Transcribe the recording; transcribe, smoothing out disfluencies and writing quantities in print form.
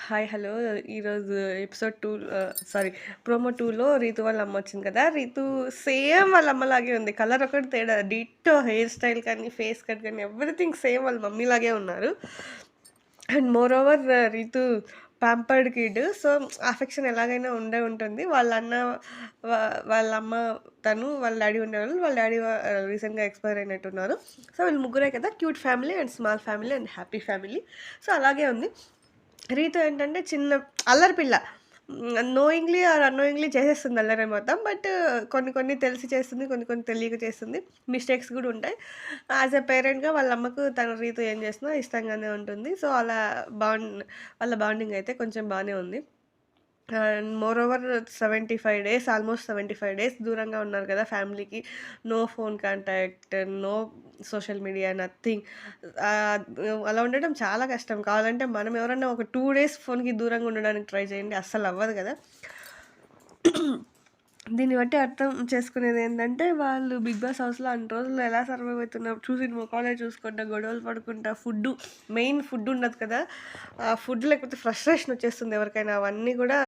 Hi. Hello. ఈరోజు episode 2 sorry promo 2లో రీతు వాళ్ళ అమ్మ వచ్చింది కదా! రీతు సేమ్ వాళ్ళ అమ్మలాగే ఉంది. కలర్ ఒకటి తేడా. డిట్టో హెయిర్ స్టైల్ కానీ, ఫేస్ కట్ కానీ ఎవ్రీథింగ్ సేమ్ వాళ్ళ మమ్మీలాగే ఉన్నారు. And moreover Ritu pampered kid. So, affection ఎలాగైనా ఉండే ఉంటుంది. వాళ్ళ అన్న వాళ్ళ అమ్మ తను, వాళ్ళ డ్యాడీ ఉండేవాళ్ళు. వాళ్ళ డ్యాడీ రీసెంట్‌గా ఎక్స్‌పైర్ అయినట్టున్నారు. సో, వీళ్ళు ముగ్గురే కదా! Cute family and small family and happy family. So, అలాగే ఉంది. రీతు ఏంటంటే చిన్న అల్లరి పిల్ల. నోయింగ్‌లీ ఆర్ అన్నోయింగ్‌లీ చేసేస్తుంది అల్లరి మొత్తం. బట్ కొన్ని కొన్ని తెలిసి చేస్తుంది. కొన్ని కొన్ని తెలియక చేస్తుంది. మిస్టేక్స్ గూడా ఉంటాయి. యాస్ ఎ పేరెంట్‌గా వాళ్ళ అమ్మకు తన రీతు ఏం చేసినా ఇష్టంగానే ఉంటుంది. సో, అలా వాళ్ళ బాండింగ్ అయితే కొంచెం బానే ఉంది. And moreover 75 days almost 75 days దూరంగా ఉన్నారు కదా ఫ్యామిలీకి. No phone contact, no social media, nothing. Ah, అలా ఉండడం చాలా కష్టం. కావాలంటే మనం ఎవరన్నా ఒక 2 డేస్ ఫోన్‌కి దూరంగా ఉండడానికి ట్రై చేయండి. అస్సలవ్వదు కదా! దీన్ని బట్టి అర్థం చేసుకునేదేంటంటే, వాళ్ళు 'బిగ్ బాస్' హౌస్‌లో అన్ని రోజులు ఎలా సర్వైవ్ అవుతున్నారు. చూసిన మొఖాలే చూసుకుంటా, గొడవలు పడుకుంటా, మెయిన్ ఫుడ్ ఉండదు కదా! ఆ ఫుడ్ లేకపోతే ఫ్రస్ట్రేషన్ వచ్చేస్తుంది ఎవరికైనా. అవన్నీ గూడా